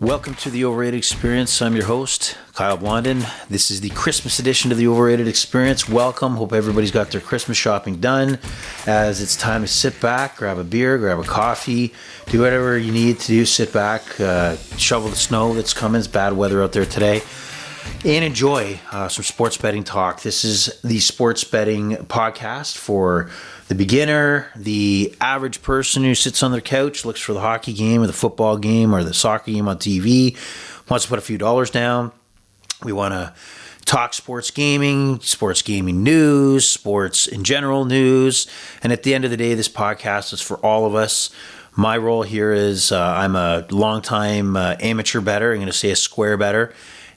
Welcome to the Overrated Experience. I'm your host, Kyle Blondin. This is the Christmas edition of the Overrated Experience. Welcome. Hope everybody's got their Christmas shopping done, as it's time to sit back, grab a beer, grab a coffee, do whatever you need to do. Sit back, shovel the snow that's coming. It's bad weather out there today, and enjoy some sports betting talk. This is the sports betting podcast for the beginner, the average person who sits on their couch, looks for the hockey game or the football game or the soccer game on TV, wants to put a few dollars down. We want to talk sports gaming news, sports in general news. And at the end of the day, this podcast is for all of us. My role here is I'm a longtime amateur bettor. I'm going to say a square bettor.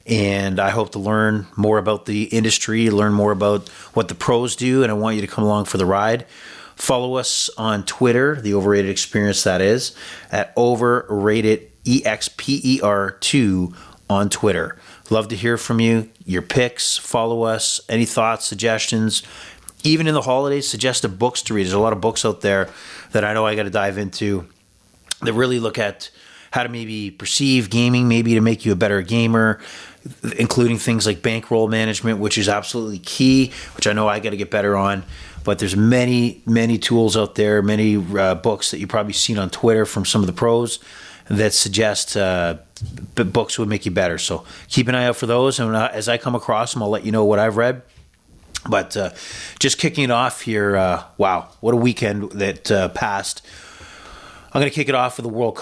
And I hope to learn more about the industry, learn more about what the pros do, and I want you to come along for the ride. Follow us on Twitter, the Overrated Experience, that is, at Overrated EXPER2 on Twitter. Love to hear from you, your picks, follow us, any thoughts, suggestions. Even in the holidays, suggested books to read. There's a lot of books out there that I know I got to dive into that really look at how to maybe perceive gaming, maybe to make you a better gamer, including things like bankroll management, which is absolutely key, which I know I got to get better on. But there's many, many tools out there, many books that you've probably seen on Twitter from some of the pros that suggest books would make you better. So keep an eye out for those. And as I come across them, I'll let you know what I've read. But just kicking it off here, wow, what a weekend that passed. I'm going to kick it off with the World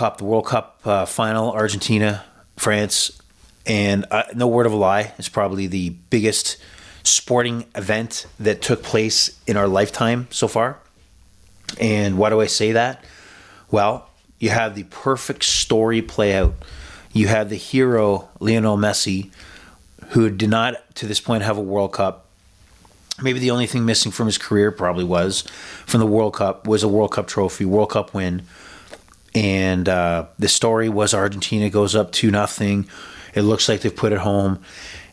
Cup Final, Argentina, France. And no word of a lie, it's probably the biggest sporting event that took place in our lifetime so far. And why do I say that? Well, you have the perfect story play out. You have the hero, Lionel Messi, who did not, to this point, have a World Cup. Maybe the only thing missing from his career probably was, from the World Cup, was a World Cup trophy, World Cup win. And the story was Argentina goes up 2-0. It looks like they've put it home.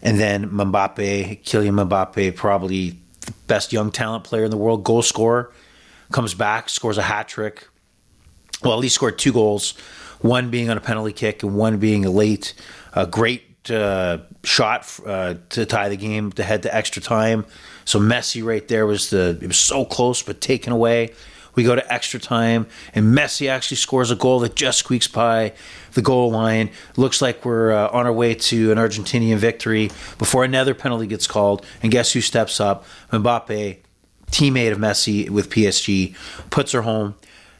And then Kylian Mbappe, probably the best young talent player in the world, goal scorer, comes back, scores a hat trick. Well, at least scored 2 goals, one being on a penalty kick and one being a great shot to tie the game to head to extra time. So Messi right there it was so close but taken away. We go to extra time, and Messi actually scores a goal that just squeaks by the goal line. Looks like we're on our way to an Argentinian victory before another penalty gets called. And guess who steps up? Mbappe, teammate of Messi with PSG, puts her home,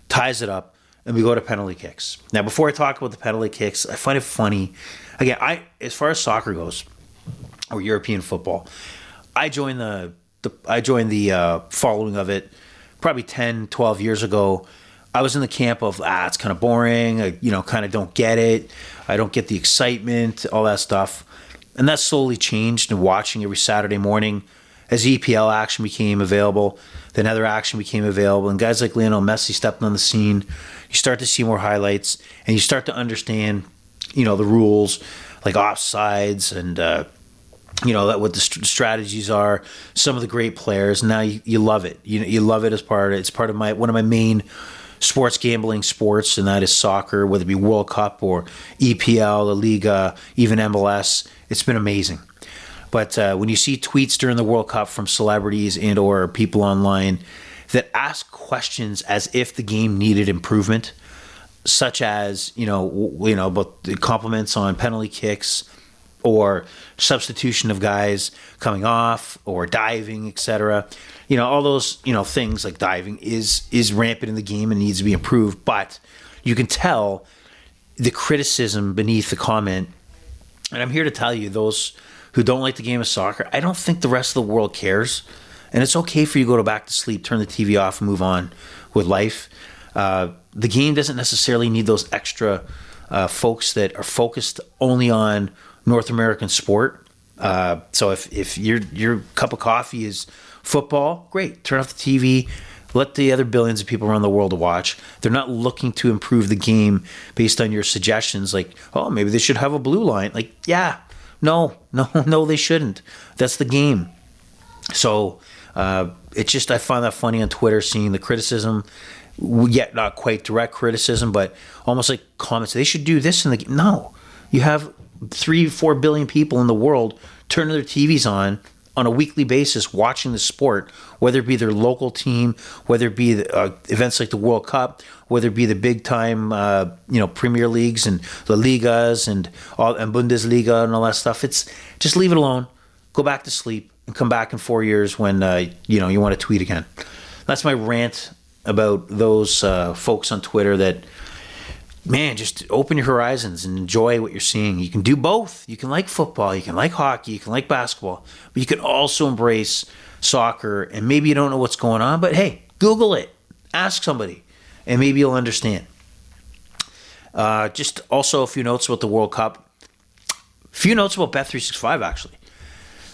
ties it up, and we go to penalty kicks. Now, before I talk about the penalty kicks, I find it funny. Again, as far as soccer goes, or European football, I joined the following of it probably 10, 12 years ago. I was in the camp of, it's kind of boring. I, kind of don't get it. I don't get the excitement, all that stuff. And that slowly changed, and watching every Saturday morning as EPL action became available, then other action became available, and guys like Lionel Messi stepped on the scene. You start to see more highlights, and you start to understand, the rules, like offsides and, that what the strategies are, some of the great players. Now you love it. You love it as it's part of one of my main sports gambling sports, and that is soccer, whether it be World Cup or EPL, La Liga, even MLS. It's been amazing. But when you see tweets during the World Cup from celebrities and or people online that ask questions as if the game needed improvement, such as about the compliments on penalty kicks, or substitution of guys coming off, or diving, etc. All those, things like diving is rampant in the game and needs to be improved. But you can tell the criticism beneath the comment. And I'm here to tell you, those who don't like the game of soccer, I don't think the rest of the world cares. And it's okay for you to go back to sleep, turn the TV off, and move on with life. The game doesn't necessarily need those extra folks that are focused only on North American sport. So if your cup of coffee is football, great. Turn off the TV. Let the other billions of people around the world watch. They're not looking to improve the game based on your suggestions like, oh, maybe they should have a blue line. Like, yeah, no, they shouldn't. That's the game. So it's just, I find that funny on Twitter, seeing the criticism, yet not quite direct criticism, but almost like comments. They should do this in the game. No, You have 3-4 billion people in the world turning their TVs on a weekly basis watching the sport, whether it be their local team, whether it be events like the World Cup, whether it be the big time Premier Leagues and the Ligas and Bundesliga and all that stuff. It's just leave it alone, go back to sleep, and come back in 4 years when you want to tweet again. That's my rant about those folks on Twitter that, man, just open your horizons and enjoy what you're seeing. You can do both. You can like football, you can like hockey, you can like basketball, but you can also embrace soccer. And maybe you don't know what's going on, but hey, Google it, ask somebody, and maybe you'll understand. Just also a few notes about the World Cup. A few notes about Bet365, actually.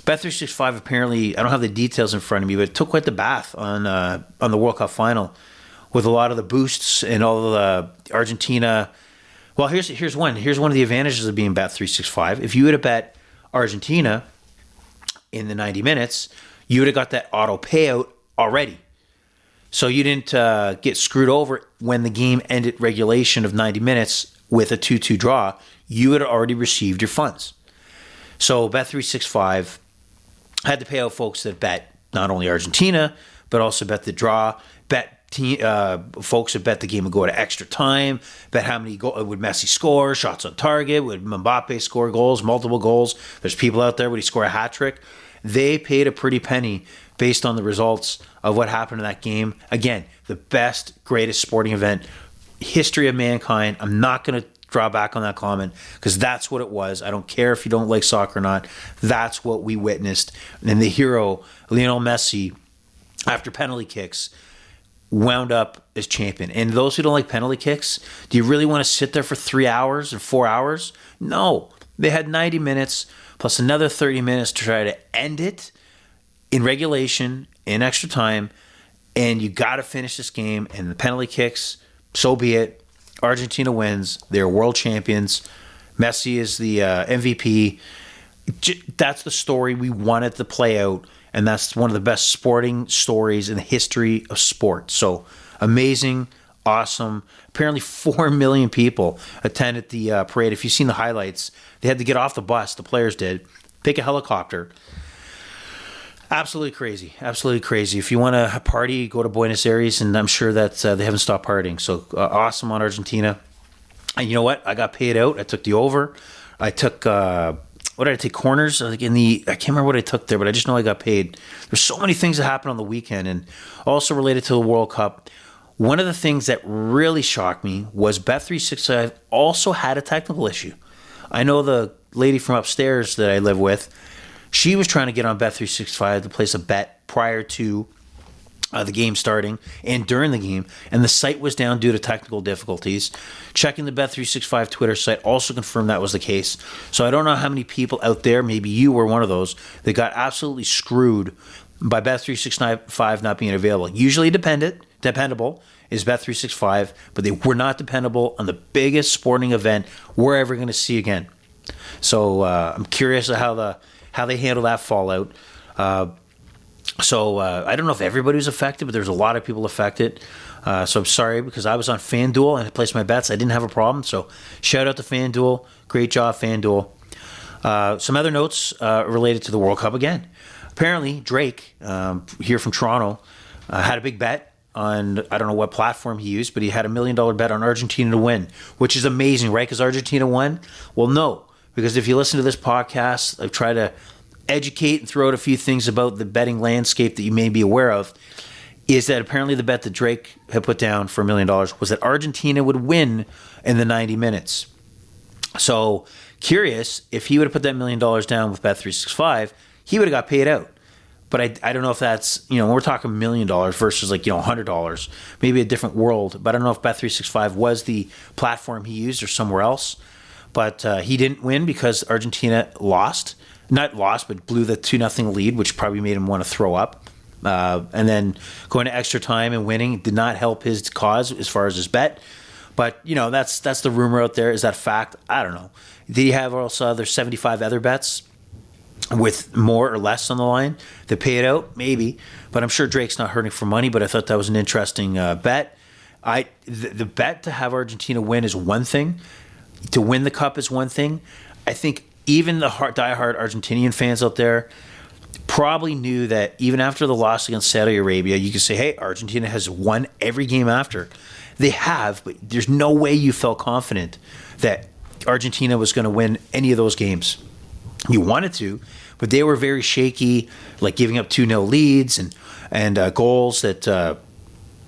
Bet365 apparently, I don't have the details in front of me, but it took quite the bath on the World Cup final with a lot of the boosts and all of the Argentina. Well, here's one. Here's one of the advantages of being Bet365. If you would have bet Argentina in the 90 minutes, you would have got that auto payout already. So you didn't get screwed over when the game ended regulation of 90 minutes with a 2-2 draw. You had already received your funds. So Bet365 had to pay out folks that bet not only Argentina, but also bet the draw, folks that bet the game would go to extra time, bet how many would Messi score, shots on target, would Mbappe score goals, multiple goals. There's people out there, would he score a hat trick? They paid a pretty penny based on the results of what happened in that game. Again, the best, greatest sporting event, history of mankind. I'm not going to draw back on that comment because that's what it was. I don't care if you don't like soccer or not. That's what we witnessed. And the hero, Lionel Messi, after penalty kicks, wound up as champion. And those who don't like penalty kicks, do you really want to sit there for 3 hours or 4 hours? No. They had 90 minutes plus another 30 minutes to try to end it in regulation, in extra time, and you got to finish this game. And the penalty kicks, so be it. Argentina wins. They're world champions. Messi is the MVP. That's the story we wanted to play out, and that's one of the best sporting stories in the history of sport. So amazing, awesome. Apparently 4 million people attended the parade. If you've seen the highlights, they had to get off the bus, the players did, take a helicopter. Absolutely crazy. Absolutely crazy. If you want to party, go to Buenos Aires, and I'm sure that they haven't stopped partying. So awesome on Argentina. And you know what? I got paid out. I took the over. I took, what did I take? Corners? I can't remember what I took there, but I just know I got paid. There's so many things that happened on the weekend, and also related to the World Cup. One of the things that really shocked me was Bet365 also had a technical issue. I know the lady from upstairs that I live with, she was trying to get on Bet365 to place a bet prior to the game starting and during the game, and the site was down due to technical difficulties. Checking the Bet365 Twitter site also confirmed that was the case. So I don't know how many people out there, maybe you were one of those, that got absolutely screwed by Bet365 not being available. Usually dependable is Bet365, but they were not dependable on the biggest sporting event we're ever going to see again. So I'm curious how they handle that fallout. So I don't know if everybody was affected, but there's a lot of people affected. So I'm sorry, because I was on FanDuel and I placed my bets. I didn't have a problem. So shout out to FanDuel. Great job, FanDuel. Some other notes related to the World Cup again. Apparently, Drake, here from Toronto, had a big bet on, I don't know what platform he used, but he had $1 million bet on Argentina to win, which is amazing, right? Because Argentina won? Well, no. Because if you listen to this podcast, I've tried to educate and throw out a few things about the betting landscape that you may be aware of, is that apparently the bet that Drake had put down for $1 million was that Argentina would win in the 90 minutes. So curious, if he would have put that $1 million down with Bet365, he would have got paid out. But I don't know if that's, we're talking $1 million versus $100, maybe a different world. But I don't know if Bet365 was the platform he used or somewhere else. But he didn't win because Argentina lost. Not lost, but blew the 2-0 lead, which probably made him want to throw up. And then going to extra time and winning did not help his cause as far as his bet. But, that's the rumor out there. Is that fact? I don't know. Did he have also other 75 other bets with more or less on the line to pay it out? Maybe. But I'm sure Drake's not hurting for money, but I thought that was an interesting bet. The bet to have Argentina win is one thing. to win the cup is one thing. I think even the diehard Argentinian fans out there probably knew that even after the loss against Saudi Arabia, you could say, hey, Argentina has won every game after. They have, but there's no way you felt confident that Argentina was going to win any of those games. You wanted to, but they were very shaky, like giving up 2-0 leads and goals that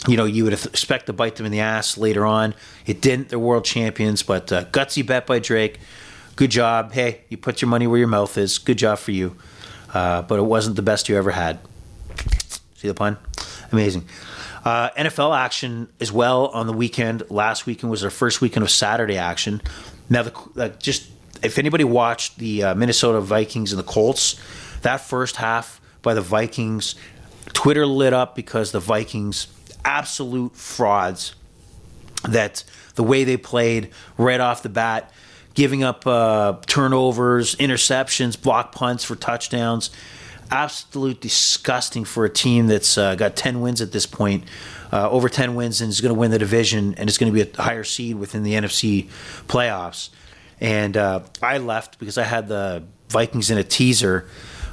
you would expect to bite them in the ass later on. It didn't. They're world champions, but gutsy bet by Drake. Good job. Hey, you put your money where your mouth is. Good job for you. But it wasn't the best you ever had. See the pun? Amazing. NFL action as well on the weekend. Last weekend was our first weekend of Saturday action. Now, if anybody watched the Minnesota Vikings and the Colts, that first half by the Vikings, Twitter lit up because the Vikings, absolute frauds, that the way they played right off the bat, giving up turnovers, interceptions, block punts for touchdowns. Absolute disgusting for a team that's got 10 wins at this point, over 10 wins, and is going to win the division, and it's going to be a higher seed within the NFC playoffs. And I left because I had the Vikings in a teaser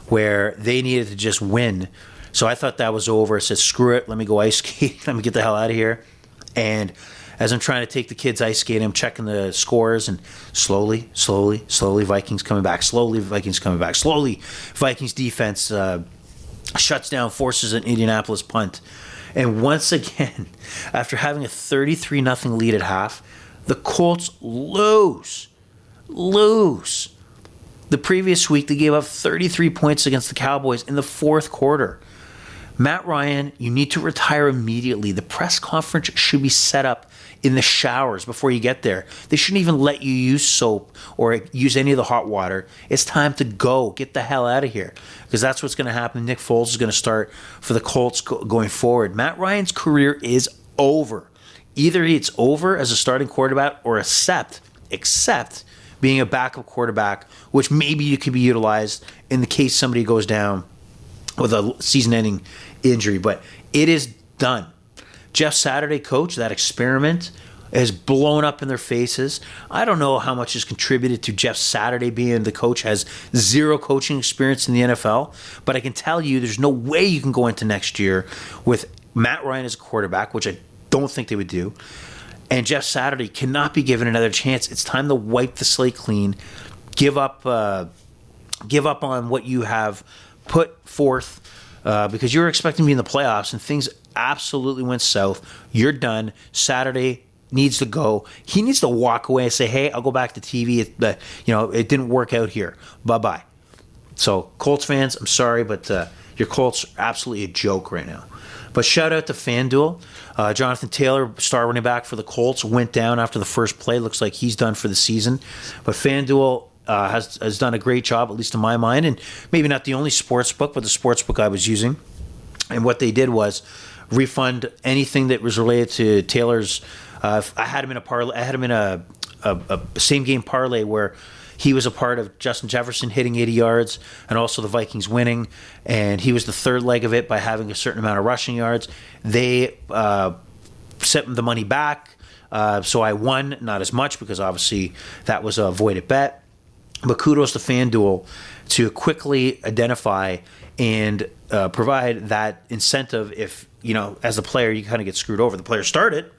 where they needed to just win. So I thought that was over. I said, screw it, let me go ice skate. Let me get the hell out of here. And as I'm trying to take the kids ice skating, I'm checking the scores, and slowly, Vikings coming back. Slowly, Vikings defense shuts down, forces an Indianapolis punt. And once again, after having a 33-0 lead at half, the Colts lose. The previous week, they gave up 33 points against the Cowboys in the fourth quarter. Matt Ryan, you need to retire immediately. The press conference should be set up in the showers before you get there. They shouldn't even let you use soap or use any of the hot water. It's time to go. Get the hell out of here, because that's what's going to happen. Nick Foles is going to start for the Colts going forward. Matt Ryan's career is over. Either it's over as a starting quarterback or except being a backup quarterback, which maybe you could be utilized in the case somebody goes down with a season-ending injury. But it is done. Jeff Saturday, coach, that experiment has blown up in their faces. I don't know how much has contributed to Jeff Saturday being the coach, has zero coaching experience in the NFL, but I can tell you there's no way you can go into next year with Matt Ryan as a quarterback, which I don't think they would do, and Jeff Saturday cannot be given another chance. It's time to wipe the slate clean, give up on what you have put forth, because you were expecting to be in the playoffs and things absolutely went south. You're done. Saturday needs to go. He needs to walk away and say, hey, I'll go back to TV. It didn't work out here. Bye-bye. So, Colts fans, I'm sorry, but your Colts are absolutely a joke right now. But shout out to FanDuel. Jonathan Taylor, star running back for the Colts, went down after the first play. Looks like he's done for the season. But FanDuel has done a great job, at least in my mind, and maybe not the only sports book, but the sports book I was using. And what they did was refund anything that was related to Taylor's. I had him in a parlay. I had him in a same game parlay where he was a part of Justin Jefferson hitting 80 yards and also the Vikings winning, and he was the third leg of it by having a certain amount of rushing yards. They sent the money back, so I won, not as much because obviously that was a voided bet. But kudos to FanDuel to quickly identify and provide that incentive if, as a player, you kind of get screwed over. The player started,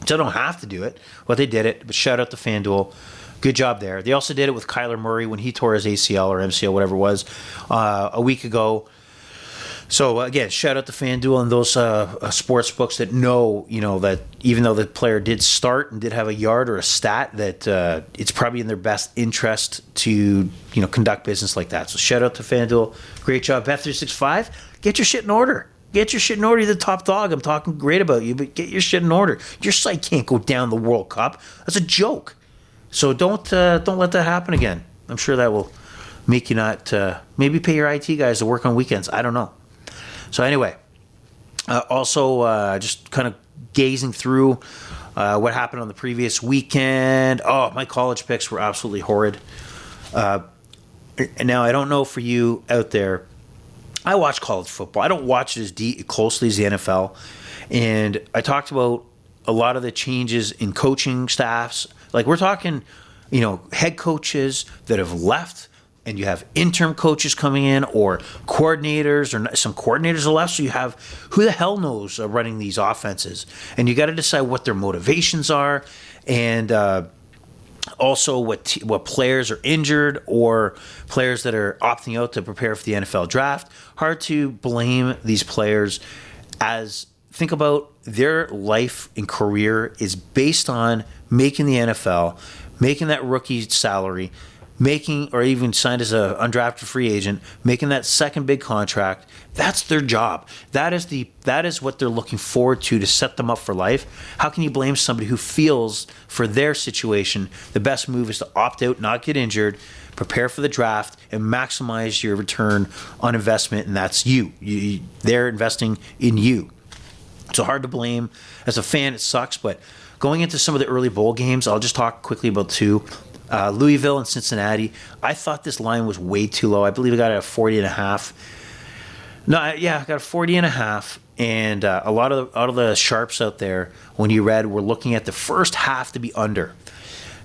so they don't have to do it. Well, they did it, but shout out to FanDuel. Good job there. They also did it with Kyler Murray when he tore his ACL or MCL, whatever it was, a week ago. So, again, shout out to FanDuel and those sports books that know, that even though the player did start and did have a yard or a stat, that it's probably in their best interest to, conduct business like that. So, shout out to FanDuel. Great job. Bet365, get your shit in order. Get your shit in order. You're the top dog. I'm talking great about you, but get your shit in order. Your site can't go down the World Cup. That's a joke. So don't let that happen again. I'm sure that will make you not maybe pay your IT guys to work on weekends. I don't know. So anyway, also just kind of gazing through what happened on the previous weekend. Oh, my college picks were absolutely horrid. Now, I don't know for you out there, I watch college football. I don't watch it as closely as the NFL. And I talked about a lot of the changes in coaching staffs, Like we're talking, head coaches that have left, and you have interim coaches coming in, or coordinators, or some coordinators are left. So you have who the hell knows running these offenses, and you got to decide what their motivations are, and also what players are injured or players that are opting out to prepare for the NFL draft. Hard to blame these players, as think about their life and career is based on making the NFL, making that rookie salary, making, or even signed as an undrafted free agent, making that second big contract. That's their job. That is what they're looking forward to set them up for life. How can you blame somebody who feels for their situation the best move is to opt out, not get injured, prepare for the draft, and maximize your return on investment, and that's you. They're investing in you. So hard to blame. As a fan, it sucks, but going into some of the early bowl games, I'll just talk quickly about two. Louisville and Cincinnati. I thought this line was way too low. I believe I got it at 40.5. I got a 40.5. And a lot of the sharps out there, when you read, were looking at the first half to be under.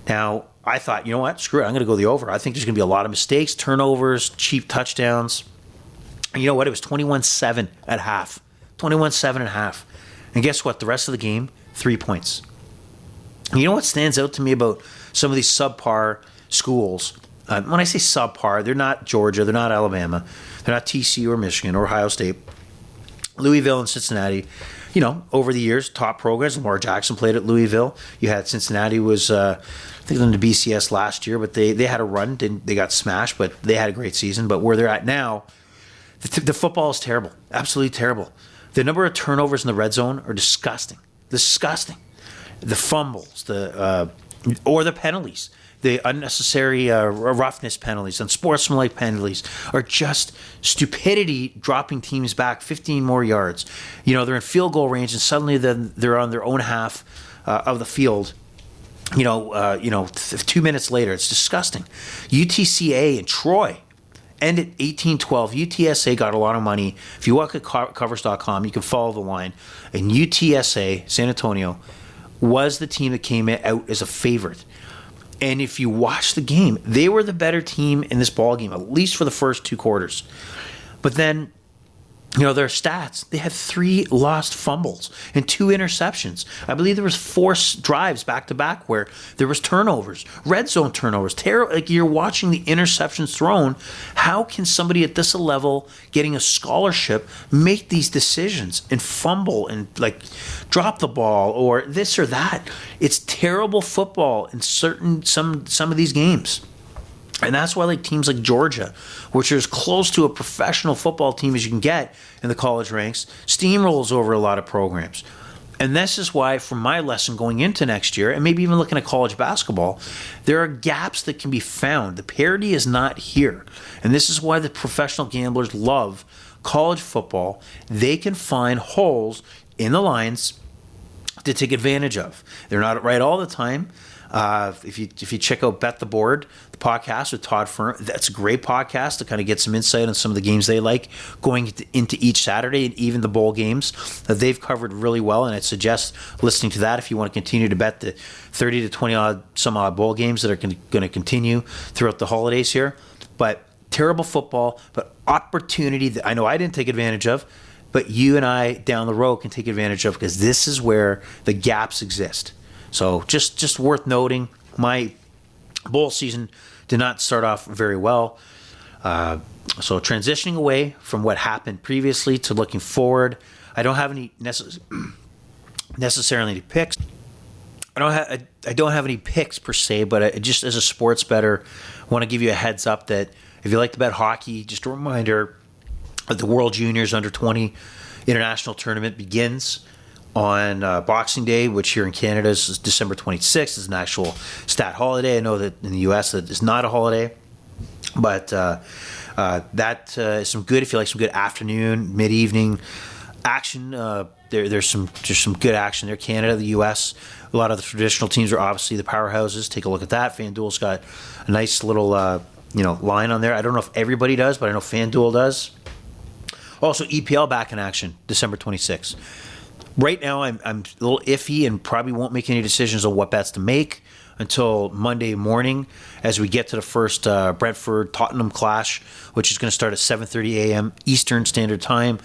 Now, I thought, you know what? Screw it. I'm going to go the over. I think there's going to be a lot of mistakes, turnovers, cheap touchdowns. And you know what? It was 21-7 at half. 21-7.5. And guess what? The rest of the game, 3 points. And you know what stands out to me about some of these subpar schools? When I say subpar, they're not Georgia, they're not Alabama, they're not TCU or Michigan or Ohio State. Louisville and Cincinnati, over the years, top programs. Lamar Jackson played at Louisville. You had Cincinnati was, I think, in the BCS last year, but they had a run. They got smashed, but they had a great season. But where they're at now, the football is terrible, absolutely terrible. The number of turnovers in the red zone are disgusting. The fumbles, or the penalties, the unnecessary roughness penalties, unsportsmanlike penalties are just stupidity, dropping teams back 15 more yards. They're in field goal range, and suddenly then they're on their own half of the field. 2 minutes later, it's disgusting. UTCA and Troy ended 18-12. UTSA got a lot of money. If you look at covers.com, you can follow the line. And UTSA, San Antonio, was the team that came out as a favorite. And if you watch the game, they were the better team in this ball game, at least for the first two quarters. But then, their stats, they had 3 lost fumbles and 2 interceptions. I believe there was 4 drives back-to-back where there was turnovers, red zone turnovers. Like, you're watching the interceptions thrown. How can somebody at this level, getting a scholarship, make these decisions and fumble and, drop the ball or this or that? It's terrible football in some of these games. And that's why teams like Georgia, which are as close to a professional football team as you can get in the college ranks, steamrolls over a lot of programs. And this is why, from my lesson going into next year, and maybe even looking at college basketball, there are gaps that can be found. The parity is not here. And this is why the professional gamblers love college football. They can find holes in the lines to take advantage of. They're not right all the time. If you check out Bet the Board, the podcast with Todd Fern, that's a great podcast to kind of get some insight on some of the games they like going into each Saturday, and even the bowl games that they've covered really well. And I'd suggest listening to that if you want to continue to bet the 30 to 20 odd some odd bowl games that are going to continue throughout the holidays here. But terrible football, but opportunity that I know I didn't take advantage of, but you and I down the road can take advantage of, because this is where the gaps exist. So just worth noting, my bowl season did not start off very well. So transitioning away from what happened previously to looking forward, I don't have any necessarily picks. I don't have any picks per se, but I just, as a sports bettor, want to give you a heads up that if you like to bet hockey, just a reminder that the World Juniors Under 20 International Tournament begins on Boxing Day, which here in Canada is December 26th. It's an actual stat holiday. I know that in the U.S. that is not a holiday, but that is some good, if you like some good afternoon, mid-evening action. There's some good action there. Canada, the U.S., a lot of the traditional teams are obviously the powerhouses. Take a look at that. FanDuel's got a nice little line on there. I don't know if everybody does, but I know FanDuel does. Also, EPL back in action, December 26th. Right now, I'm a little iffy and probably won't make any decisions on what bets to make. until Monday morning as we get to the first Brentford-Tottenham clash, which is going to start at 7:30 a.m. Eastern Standard Time.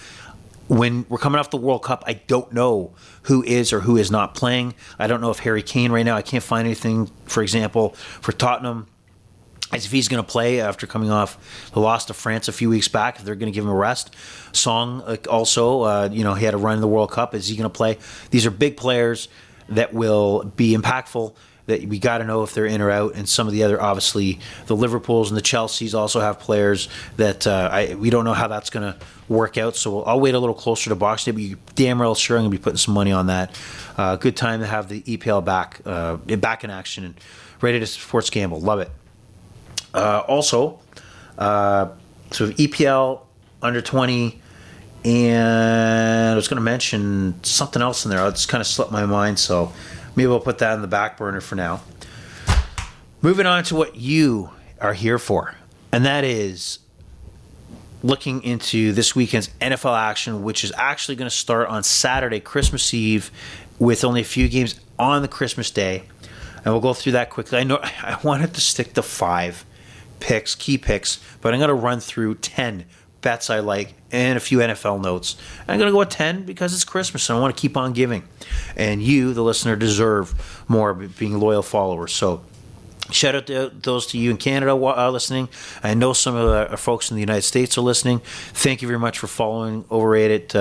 When we're coming off the World Cup, I don't know who is or who is not playing. I don't know if Harry Kane right now, I can't find anything, for example, for Tottenham, as if he's going to play after coming off the loss to France a few weeks back, if they're going to give him a rest. Song also, he had a run in the World Cup. Is he going to play? These are big players that will be impactful, that we got to know if they're in or out. And some of the other, obviously, the Liverpools and the Chelseas also have players that we don't know how that's going to work out. So I'll wait a little closer to Boxing Day, but you're damn well sure I'm going to be putting some money on that. Good time to have the EPL back in action and ready to sports gamble. Love it. So EPL under 20, and I was going to mention something else in there. It's kind of slipped my mind, so maybe we'll put that in the back burner for now. Moving on to what you are here for, and that is looking into this weekend's NFL action, which is actually going to start on Saturday, Christmas Eve, with only a few games on the Christmas day. And we'll go through that quickly. I know I wanted to stick to 5 key picks, but I'm going to run through 10 bets I like and a few NFL notes. I'm going to go with 10 because it's Christmas and I want to keep on giving. And you, the listener, deserve more being loyal followers. So shout out to those to you in Canada listening. I know some of our folks in the United States are listening. Thank you very much for following Overrated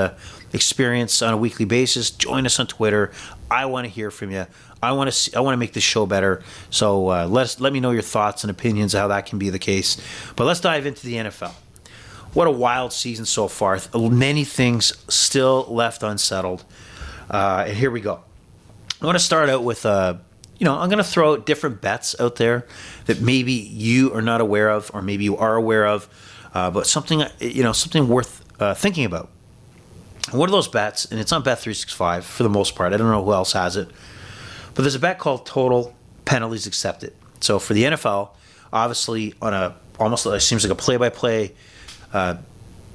Experience on a weekly basis. Join us on Twitter. I want to hear from you. I want to make this show better. So let me know your thoughts and opinions of how that can be the case. But let's dive into the NFL. What a wild season so far. Many things still left unsettled. And here we go. I want to start out with I'm going to throw out different bets out there that maybe you are not aware of, or maybe you are aware of, but something worth thinking about. One of those bets, and it's on Bet365 for the most part. I don't know who else has it, but there's a bet called Total Penalties Accepted. So for the NFL, obviously on almost it seems like a play-by-play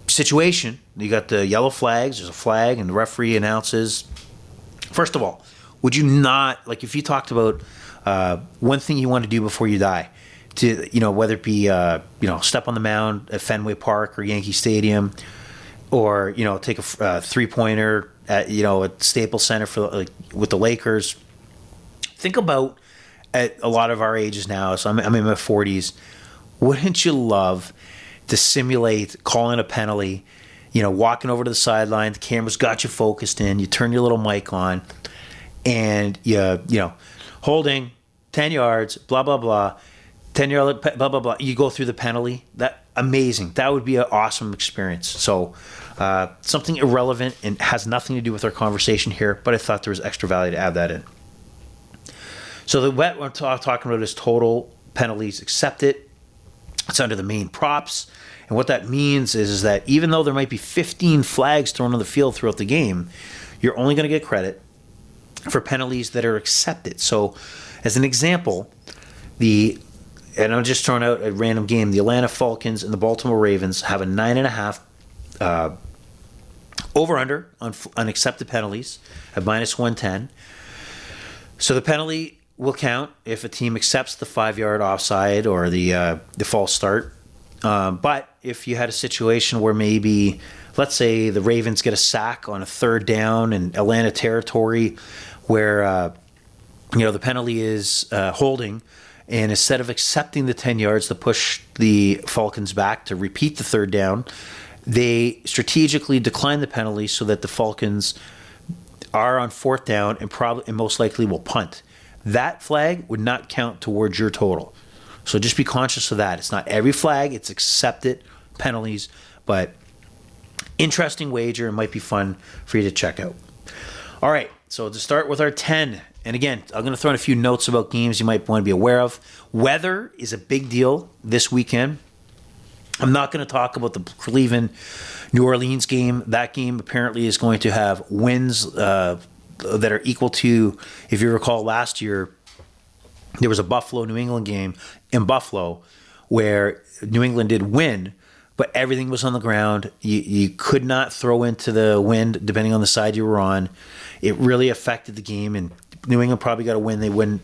situation, you got the yellow flags. There's a flag, and the referee announces. First of all, would you not, like if you talked about one thing you want to do before you die, to whether it be step on the mound at Fenway Park or Yankee Stadium, or take a 3-pointer at Staples Center with the Lakers. Think about at a lot of our ages now. So I'm in my 40s. Wouldn't you love to simulate calling a penalty? Walking over to the sideline, the camera's got you focused in. You turn your little mic on. And holding 10 yards, blah blah blah, 10-yard, blah blah blah. You go through the penalty. That amazing. That would be an awesome experience. So something irrelevant and has nothing to do with our conversation here, but I thought there was extra value to add that in. So the bet we're talking about is Total Penalties Accepted. It's under the main props, and what that means is that even though there might be 15 flags thrown on the field throughout the game, you're only going to get credit for penalties that are accepted. So, as an example, and I'm just throwing out a random game, the Atlanta Falcons and the Baltimore Ravens have a 9.5 over-under on unaccepted penalties at -110. So the penalty will count if a team accepts the 5-yard offside or the false start. But if you had a situation where maybe, let's say the Ravens get a sack on a 3rd down in Atlanta territory, where the penalty is holding, and instead of accepting the 10 yards to push the Falcons back to repeat the 3rd down, they strategically decline the penalty so that the Falcons are on 4th down and most likely will punt. That flag would not count towards your total. So just be conscious of that. It's not every flag, it's accepted penalties, but interesting wager. It might be fun for you to check out. All right, so to start with our 10, and again, I'm going to throw in a few notes about games you might want to be aware of. Weather is a big deal this weekend. I'm not going to talk about the Cleveland-New Orleans game. That game apparently is going to have winds that are equal to, if you recall last year, there was a Buffalo-New England game in Buffalo where New England did win, but everything was on the ground. You could not throw into the wind depending on the side you were on. It really affected the game, and New England probably got a win. They win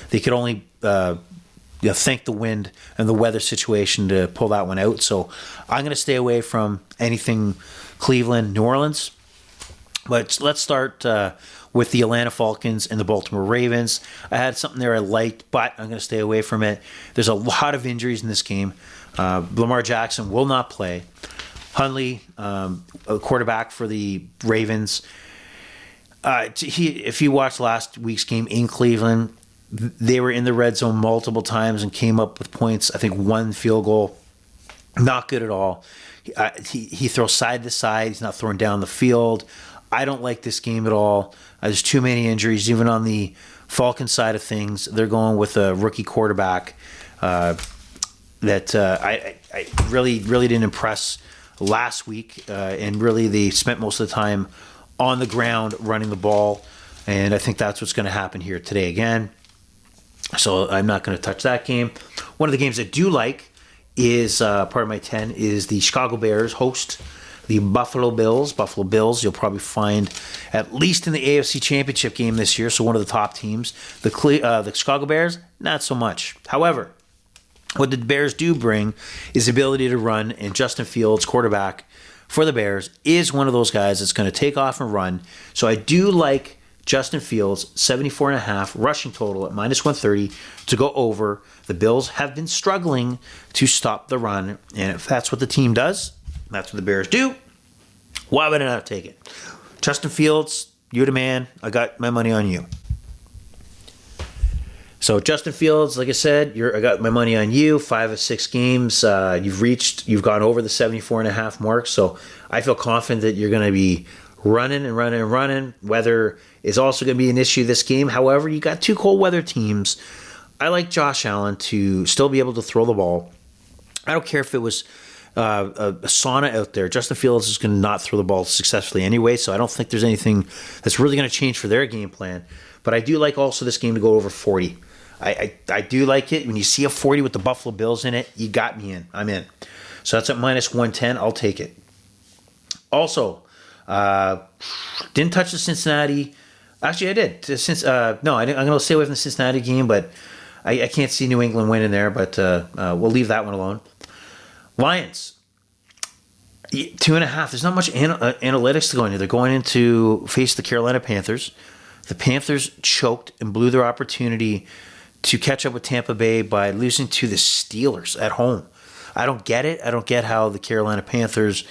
they could only thank the wind and the weather situation to pull that one out. So I'm going to stay away from anything Cleveland, New Orleans. But let's start with the Atlanta Falcons and the Baltimore Ravens. I had something there I liked, but I'm going to stay away from it. There's a lot of injuries in this game. Lamar Jackson will not play. Hundley, a quarterback for the Ravens. If you watched last week's game in Cleveland, they were in the red zone multiple times and came up with points. I think one field goal, not good at all. He throws side to side. He's not throwing down the field. I don't like this game at all. There's too many injuries. Even on the Falcons side of things, they're going with a rookie quarterback that I really didn't impress last week. And really, they spent most of the time on the ground running the ball. And I think that's what's going to happen here today again. So I'm not going to touch that game. One of the games I do like is, part of my 10, is the Chicago Bears host the Buffalo Bills. Buffalo Bills, you'll probably find at least in the AFC Championship game this year, so one of the top teams. The Chicago Bears, not so much. However, what the Bears do bring is the ability to run, and Justin Fields, quarterback for the Bears, is one of those guys that's going to take off and run. So I do like Justin Fields, 74.5 rushing total at -130 to go over. The Bills have been struggling to stop the run, and if that's what the team does, that's what the Bears do, why would I not take it? Justin Fields, you're the man. I got my money on you. So Justin Fields, like I said, I got my money on you. 5 of 6 games, you've gone over the 74.5 mark. So I feel confident that you're going to be running and running and running. Weather is also going to be an issue this game. However, you got 2 cold weather teams. I like Josh Allen to still be able to throw the ball. I don't care if it was a sauna out there. Justin Fields is going to not throw the ball successfully anyway, so I don't think there's anything that's really going to change for their game plan. But I do like also this game to go over 40. I do like it. When you see a 40 with the Buffalo Bills in it, you got me in. I'm in. So that's at -110. I'll take it. Also, didn't touch the Cincinnati. Actually, I did. No, I'm going to stay away from the Cincinnati game, but I can't see New England winning there, but we'll leave that one alone. Lions, 2.5. There's not much analytics to go into. They're going in to face the Carolina Panthers. The Panthers choked and blew their opportunity to catch up with Tampa Bay by losing to the Steelers at home. I don't get it. I don't get how the Carolina Panthers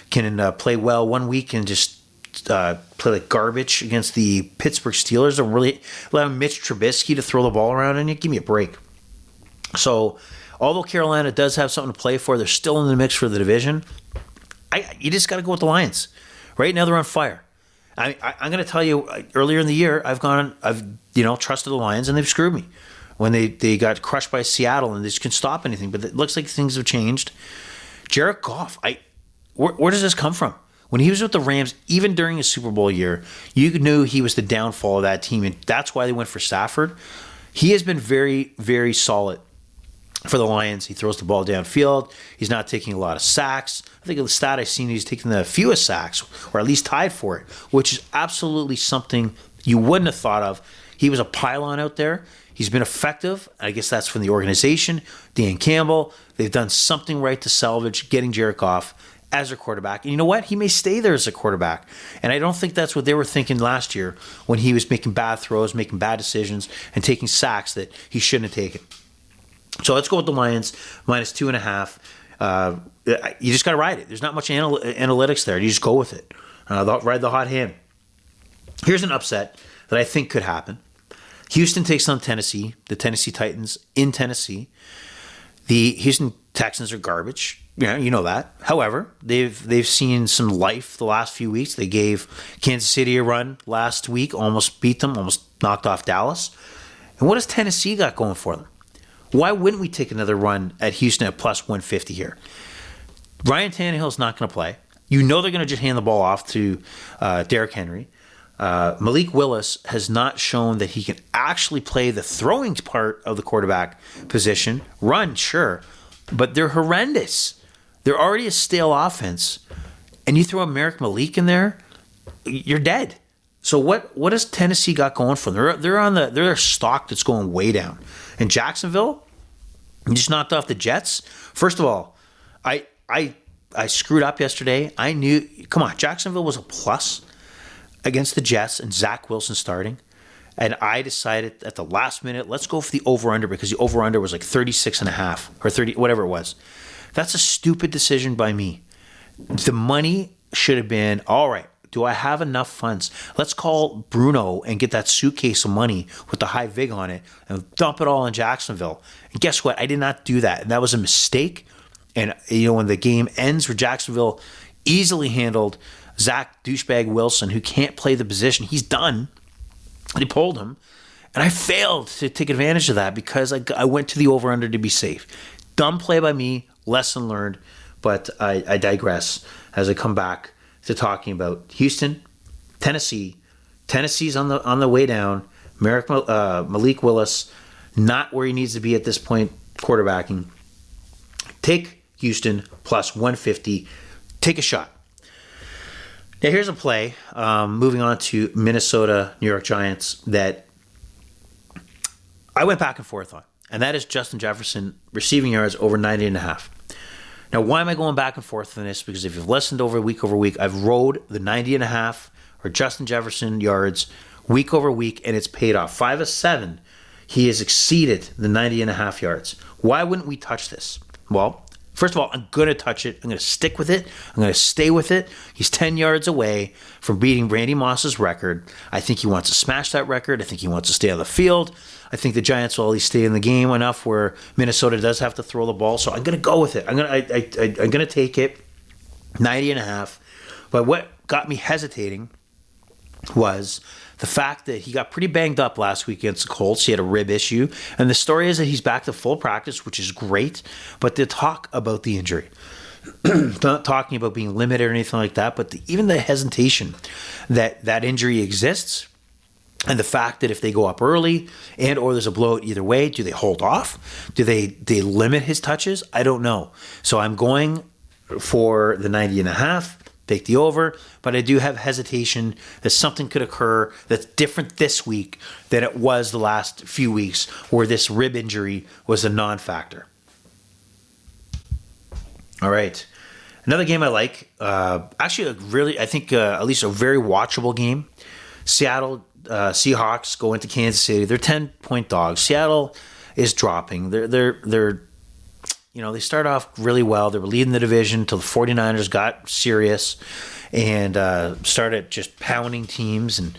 can play well one week and just play like garbage against the Pittsburgh Steelers. Don't really allow Mitch Trubisky to throw the ball around in it. Give me a break. So, although Carolina does have something to play for, they're still in the mix for the division. You just got to go with the Lions. Right now, they're on fire. I'm going to tell you, earlier in the year, I've trusted the Lions, and they've screwed me when they got crushed by Seattle, and they just couldn't stop anything. But it looks like things have changed. Jared Goff, where does this come from? When he was with the Rams, even during his Super Bowl year, you knew he was the downfall of that team, and that's why they went for Stafford. He has been very, very solid for the Lions. He throws the ball downfield. He's not taking a lot of sacks. I think the stat I've seen, he's taking the fewest sacks, or at least tied for it, which is absolutely something you wouldn't have thought of. He was a pylon out there. He's been effective. I guess that's from the organization. Dan Campbell, they've done something right to salvage getting Jared Goff as their quarterback. And you know what? He may stay there as a quarterback. And I don't think that's what they were thinking last year when he was making bad throws, making bad decisions, and taking sacks that he shouldn't have taken. So let's go with the Lions, -2.5. You just got to ride it. There's not much analytics there. You just go with it. Ride the hot hand. Here's an upset that I think could happen. Houston takes on Tennessee, the Tennessee Titans in Tennessee. The Houston Texans are garbage. Yeah, you know that. However, they've seen some life the last few weeks. They gave Kansas City a run last week, almost beat them, almost knocked off Dallas. And what has Tennessee got going for them? Why wouldn't we take another run at Houston at +150 here? Ryan Tannehill's not going to play. You know they're going to just hand the ball off to Derrick Henry. Malik Willis has not shown that he can actually play the throwing part of the quarterback position. Run, sure, but they're horrendous. They're already a stale offense, and you throw Merrick Malik in there, you're dead. So what has Tennessee got going for them? They're a stock that's going way down. And Jacksonville, just knocked off the Jets. First of all, I screwed up yesterday. I knew, come on, Jacksonville was a plus against the Jets and Zach Wilson starting. And I decided at the last minute, let's go for the over-under, because the over-under was like 36.5 or 30, whatever it was. That's a stupid decision by me. The money should have been, all right, do I have enough funds? Let's call Bruno and get that suitcase of money with the high vig on it and dump it all in Jacksonville. And guess what? I did not do that. And that was a mistake. And, when the game ends where Jacksonville easily handled Zach douchebag Wilson, who can't play the position, he's done. They pulled him. And I failed to take advantage of that because I went to the over-under to be safe. Dumb play by me, lesson learned. But I digress as I come back to talking about Houston, Tennessee. Tennessee's on the way down. Malik Willis, not where he needs to be at this point, quarterbacking. Take Houston plus 150. Take a shot. Now here's a play. Moving on to Minnesota, New York Giants, that I went back and forth on. And that is Justin Jefferson receiving yards over 90.5. Now, why am I going back and forth on this? Because if you've listened over week, I've rode the 90.5 or Justin Jefferson yards week over week, and it's paid off. 5 of 7, he has exceeded the 90.5 yards. Why wouldn't we touch this? Well, first of all, I'm going to touch it. I'm going to stick with it. I'm going to stay with it. He's 10 yards away from beating Randy Moss's record. I think he wants to smash that record. I think he wants to stay on the field. I think the Giants will at least stay in the game enough where Minnesota does have to throw the ball. So I'm going to go with it. I'm going to take it, 90.5. But what got me hesitating was the fact that he got pretty banged up last week against the Colts. He had a rib issue. And the story is that he's back to full practice, which is great. But to talk about the injury, not talking about being limited or anything like that, but even the hesitation that injury exists, and the fact that if they go up early and or there's a blowout either way, do they hold off? Do they limit his touches? I don't know. So I'm going for the 90.5. Take the over, but I do have hesitation that something could occur that's different this week than it was the last few weeks where this rib injury was a non-factor. All right. Another game I like, actually I think at least a very watchable game. Seattle Seahawks go into Kansas City. They're 10-point dogs. Seattle is dropping. They're they start off really well. They were leading the division until the 49ers got serious and started just pounding teams. And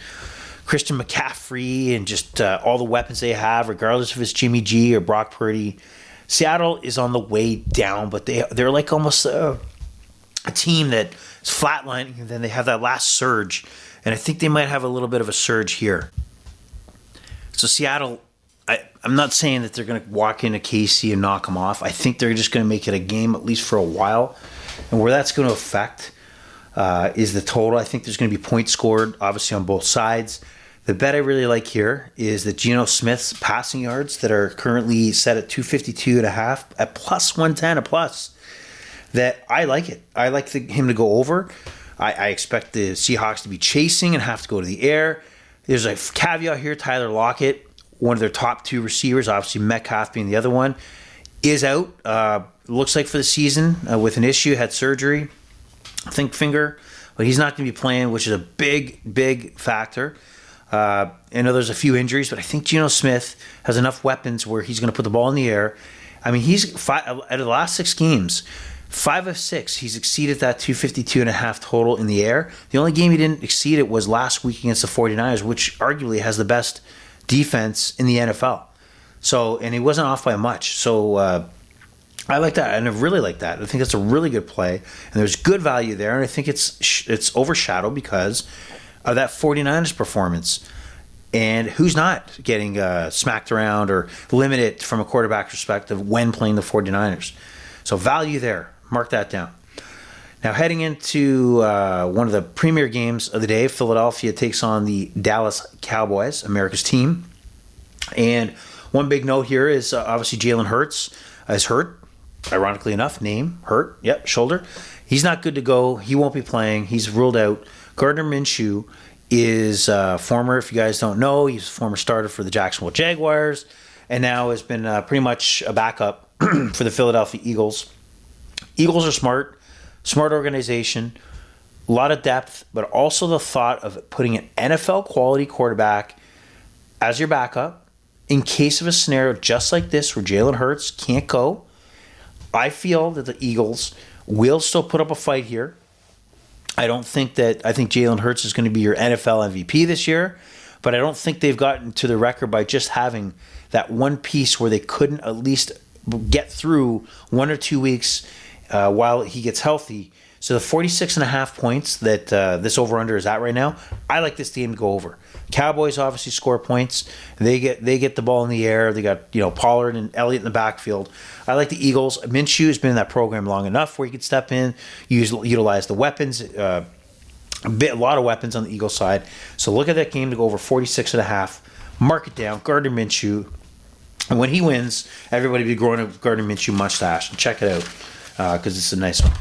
Christian McCaffrey and just all the weapons they have, regardless if it's Jimmy G or Brock Purdy. Seattle is on the way down, but they're like almost a team that is flatlining, and then they have that last surge. And I think they might have a little bit of a surge here. So Seattle, I'm not saying that they're going to walk into KC and knock them off. I think they're just going to make it a game, at least for a while. And where that's going to affect is the total. I think there's going to be points scored, obviously, on both sides. The bet I really like here is that Geno Smith's passing yards that are currently set at 252.5 at plus 110 a plus. That I like it. I like him to go over. I expect the Seahawks to be chasing and have to go to the air. There's a caveat here. Tyler Lockett, one of their top 2 receivers, obviously Metcalf being the other one, is out. Looks like for the season with an issue, had surgery, I think finger, but he's not going to be playing, which is a big, big factor. I know there's a few injuries, but I think Geno Smith has enough weapons where he's going to put the ball in the air. I mean, he's out of the last 6 games, 5 of 6, he's exceeded that 252.5 total in the air. The only game he didn't exceed it was last week against the 49ers, which arguably has the best defense in the NFL. So, and he wasn't off by much. So, I like that, and I really like that. I think that's a really good play, and there's good value there, and I think it's overshadowed because of that 49ers performance. And who's not getting smacked around or limited from a quarterback perspective when playing the 49ers? So value there. Mark that down. Now heading into one of the premier games of the day, Philadelphia takes on the Dallas Cowboys, America's team. And one big note here is obviously Jalen Hurts is hurt. Ironically enough, name, hurt. Yep, shoulder. He's not good to go. He won't be playing. He's ruled out. Gardner Minshew is former, if you guys don't know, he's a former starter for the Jacksonville Jaguars, and now has been pretty much a backup for the Philadelphia Eagles. Eagles are smart organization, a lot of depth, but also the thought of putting an NFL quality quarterback as your backup in case of a scenario just like this where Jalen Hurts can't go. I feel that the Eagles will still put up a fight here. I think Jalen Hurts is going to be your NFL MVP this year, but I don't think they've gotten to the record by just having that one piece where they couldn't at least get through 1 or 2 weeks while he gets healthy. So the 46.5 points that this over-under is at right now, I like this game to go over. Cowboys obviously score points. They get the ball in the air. They got Pollard and Elliott in the backfield. I like the Eagles. Minshew has been in that program long enough where he could step in, utilize the weapons. A lot of weapons on the Eagles side. So look at that game to go over 46.5. Mark it down. Gardner Minshew. And when he wins, everybody will be growing a Gardner Minshew mustache. And check it out because it's a nice one.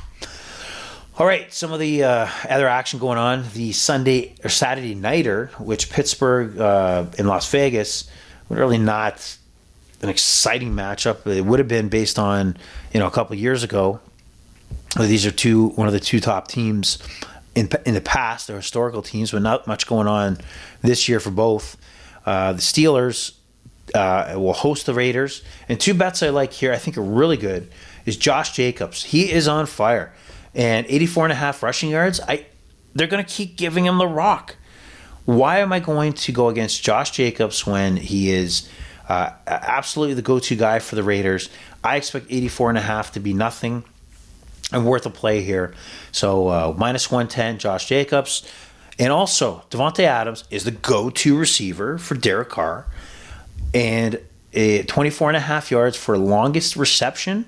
All right, some of the other action going on. The Sunday or Saturday nighter, which Pittsburgh in Las Vegas, really not an exciting matchup. It would have been based on a couple of years ago. These are one of the two top teams in the past. They're historical teams, but not much going on this year for both. The Steelers will host the Raiders, and two bets I like here, I think are really good, is Josh Jacobs. He is on fire. And 84.5 rushing yards, they're going to keep giving him the rock. Why am I going to go against Josh Jacobs when he is absolutely the go-to guy for the Raiders? I expect 84.5 to be nothing and worth a play here. So minus 110, Josh Jacobs. And also, Devontae Adams is the go-to receiver for Derek Carr. And 24.5 yards for longest reception.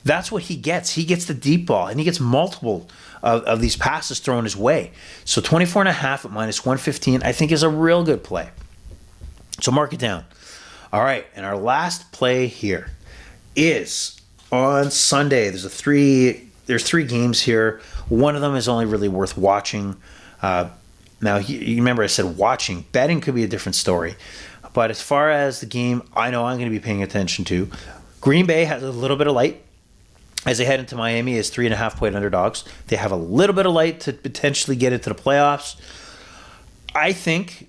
That's what he gets. He gets the deep ball, and he gets multiple of these passes thrown his way. So 24.5 at minus 115, I think, is a real good play. So mark it down. All right, and our last play here is on Sunday. There's three games here. One of them is only really worth watching. Now, you remember I said watching. Betting could be a different story. But as far as the game I know I'm going to be paying attention to, Green Bay has a little bit of light as they head into Miami as 3.5-point underdogs. They have a little bit of light to potentially get into the playoffs. I think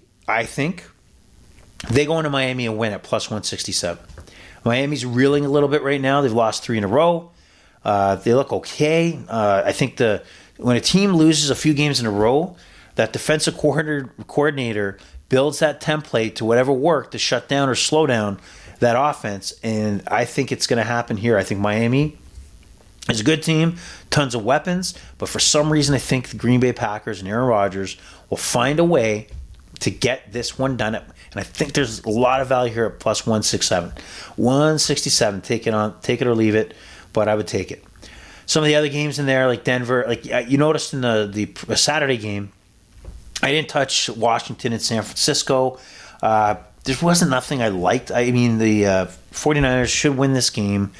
they go into Miami and win at plus 167. Miami's reeling a little bit right now. They've lost 3 in a row. They look okay. I think when a team loses a few games in a row, that defensive coordinator builds that template to whatever worked to shut down or slow down that offense. And I think it's going to happen here. I think Miami is a good team, tons of weapons, but for some reason I think the Green Bay Packers and Aaron Rodgers will find a way to get this one done. And I think there's a lot of value here at plus 167. 167, take it or leave it, but I would take it. Some of the other games in there, like Denver, like you noticed in the Saturday game, I didn't touch Washington and San Francisco. There wasn't nothing I liked. I mean, the 49ers should win this game.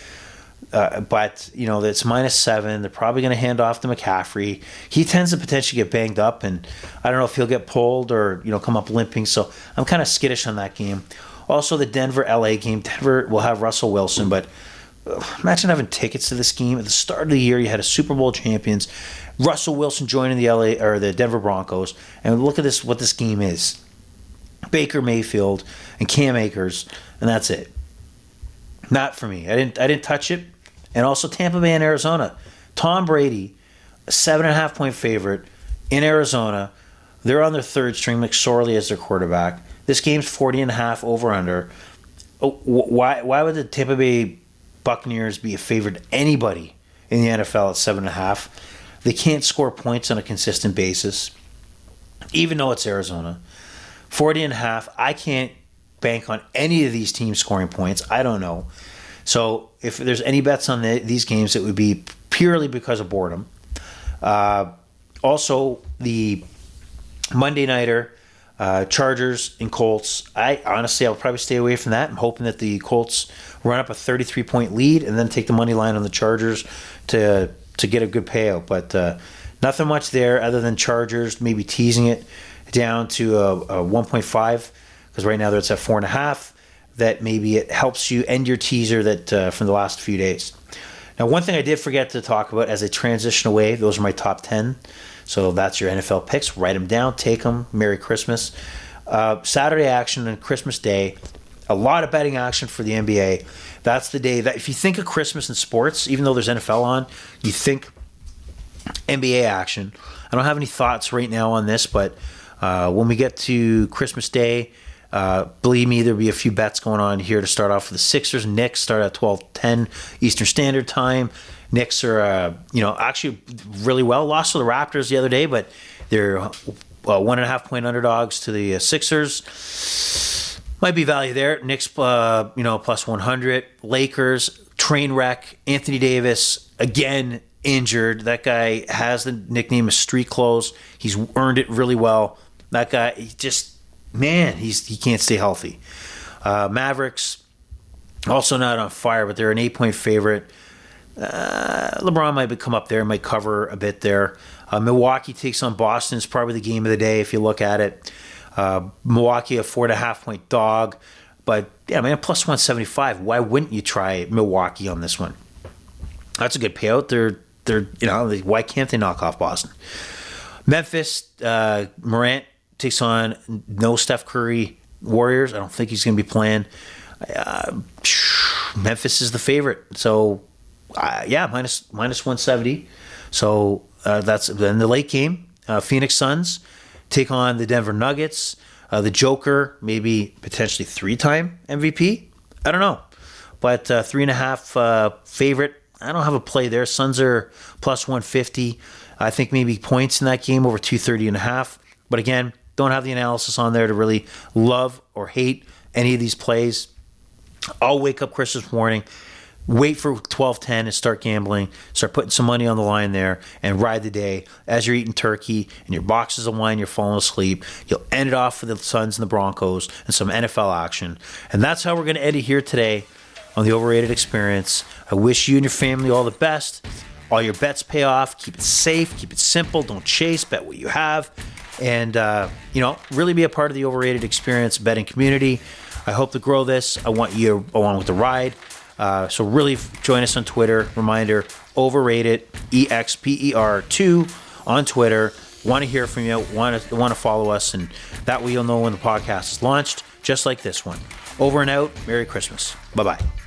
But, it's minus 7. They're probably going to hand off to McCaffrey. He tends to potentially get banged up, and I don't know if he'll get pulled or, come up limping. So I'm kind of skittish on that game. Also, the Denver-LA game. Denver will have Russell Wilson, but imagine having tickets to this game. At the start of the year, you had a Super Bowl champions. Russell Wilson joining the Denver Broncos. And look at what this game is. Baker Mayfield and Cam Akers, and that's it. Not for me. I didn't touch it. And also Tampa Bay and Arizona. Tom Brady, a 7.5-point favorite in Arizona. They're on their third string. McSorley as their quarterback. This game's 40.5 over/under. Why would the Tampa Bay Buccaneers be a favorite to anybody in the NFL at 7.5? They can't score points on a consistent basis, even though it's Arizona. 40.5. I can't bank on any of these teams scoring points. I don't know. So if there's any bets on these games, it would be purely because of boredom. Also, the Monday nighter, Chargers and Colts. I'll probably stay away from that. I'm hoping that the Colts run up a 33-point lead and then take the money line on the Chargers to get a good payout. But nothing much there other than Chargers maybe teasing it. down to a 1.5, because right now it's at 4.5, that maybe it helps you end your teaser that from the last few days. Now, one thing I did forget to talk about as I transition away, those are my top 10. So that's your NFL picks. Write them down, take them. Merry Christmas. Saturday action and Christmas Day. A lot of betting action for the NBA. That's the day that if you think of Christmas in sports, even though there's NFL on, you think NBA action. I don't have any thoughts right now on this, but when we get to Christmas Day, believe me, there'll be a few bets going on here to start off with the Sixers. Knicks start at 12:10 Eastern Standard Time. Knicks are, actually really well. Lost to the Raptors the other day, but they're 1.5 point underdogs to the Sixers. Might be value there. Knicks, plus 100. Lakers, train wreck. Anthony Davis, again, injured. That guy has the nickname of Street Clothes. He's earned it really well. That guy, he can't stay healthy. Mavericks, also not on fire, but they're an 8-point favorite. LeBron might come up there, might cover a bit there. Milwaukee takes on Boston. It's probably the game of the day if you look at it. Milwaukee, a 4.5 point dog. But, yeah, man, plus 175. Why wouldn't you try Milwaukee on this one? That's a good payout. Why can't they knock off Boston? Memphis, Morant takes on no Steph Curry Warriors. I don't think he's going to be playing. Memphis is the favorite. So, minus 170. So that's then the late game. Phoenix Suns take on the Denver Nuggets. The Joker, maybe potentially 3-time MVP. I don't know. But 3.5 favorite. I don't have a play there. Suns are plus 150. I think maybe points in that game over 230.5. But again, don't have the analysis on there to really love or hate any of these plays. I'll wake up Christmas morning, wait for 12:10 and start gambling, start putting some money on the line there, and ride the day as you're eating turkey and your boxes of wine, you're falling asleep. You'll end it off with the Suns and the Broncos and some NFL action. And that's how we're going to end it here today on the Overrated Experience. I wish you and your family all the best. All your bets pay off. Keep it safe. Keep it simple. Don't chase. Bet what you have. And, really be a part of the Overrated Experience betting community. I hope to grow this. I want you along with the ride. So really join us on Twitter. Reminder, Overrated Exper2 on Twitter. Want to hear from you. Want to follow us. And that way you'll know when the podcast is launched, just like this one. Over and out. Merry Christmas. Bye-bye.